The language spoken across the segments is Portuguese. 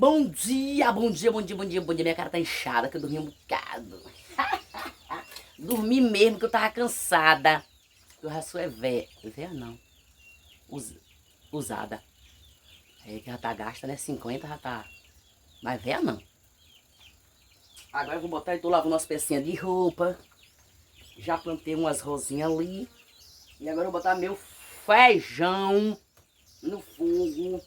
Bom dia, bom dia, bom dia, bom dia, bom dia. Minha cara tá inchada, que eu dormi um bocado. Dormi mesmo, que eu tava cansada. O raço é velha. Velha não. Usada. É que já tá gasta, né? 50 já tá. Mas velha não. Agora eu vou botar e tô lavando umas pecinhas de roupa. Já plantei umas rosinhas ali. E agora eu vou botar meu feijão no fogo.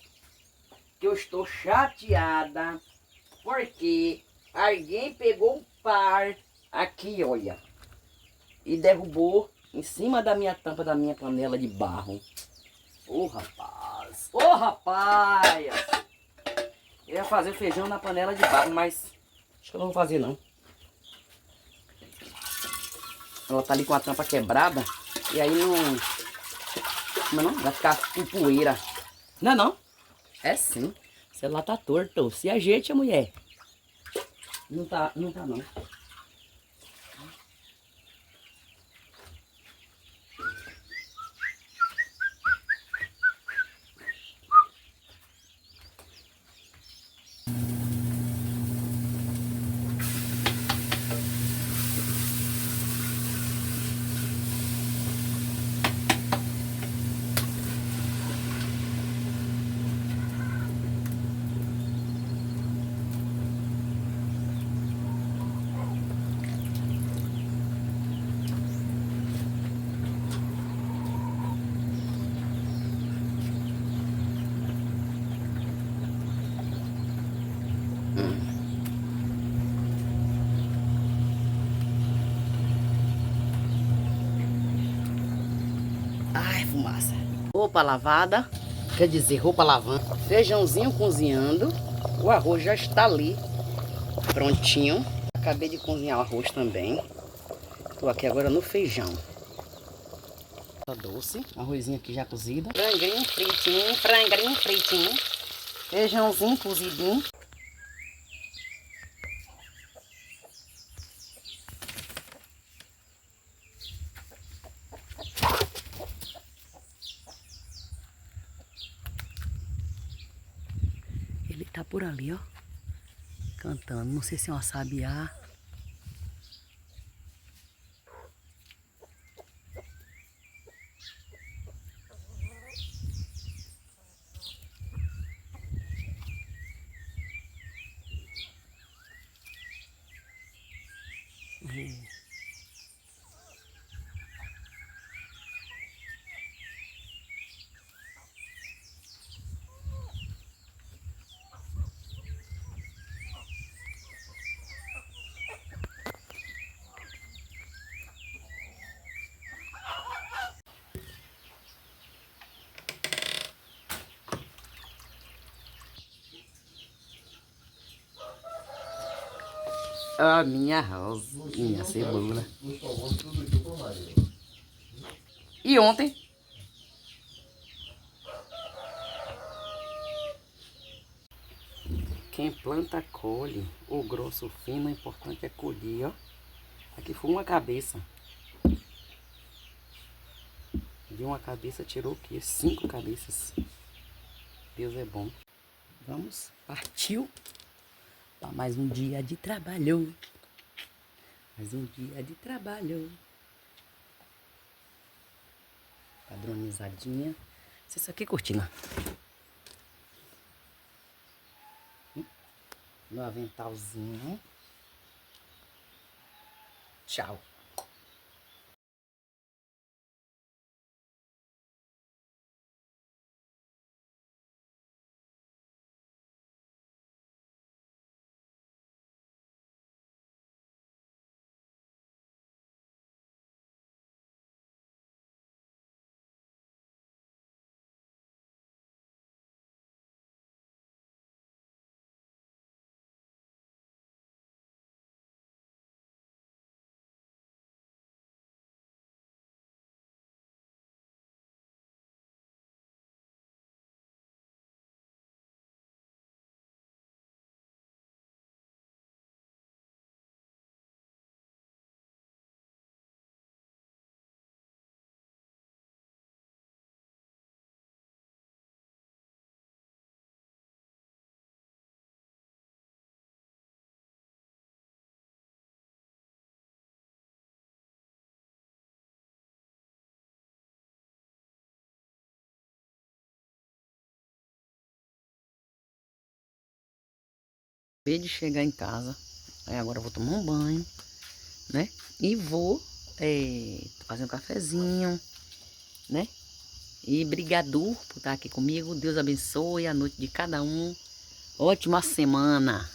Que eu estou chateada. Porque alguém pegou um par aqui, olha. E derrubou em cima da minha tampa da minha panela de barro. Ô rapaz! Ô rapaz! Eu ia fazer feijão na panela de barro, mas acho que eu não vou fazer não. Ela tá ali com a tampa quebrada. E aí não... Como não? Vai ficar com poeira. Não é não? É sim. O celular tá torto. Se ajeite, a mulher. Não tá não. Ai, fumaça. Roupa lavada, quer dizer, roupa lavando. Feijãozinho cozinhando. O arroz já está ali, prontinho. Acabei de cozinhar o arroz também. Estou aqui agora no feijão. Tá doce. Arrozinho aqui já cozido. Franguinho fritinho, franguinho fritinho. Feijãozinho cozidinho. Ele tá por ali, ó. Cantando. Não sei se é uma sabiá. A minha rosa, minha cebola. E ontem? Quem planta colhe. O grosso fino, o importante é colher, ó. Aqui foi uma cabeça. De uma cabeça tirou o quê? 5 cabeças. Deus é bom. Vamos, partiu para mais um dia de trabalho. Mais um dia de trabalho. Padronizadinha. Isso aqui é cortina. Meu aventalzinho. Tchau. Acabei de chegar em casa. Aí agora eu vou tomar um banho, né? E vou fazer um cafezinho, né? E brigadu por estar aqui comigo. Deus abençoe a noite de cada um. Ótima semana.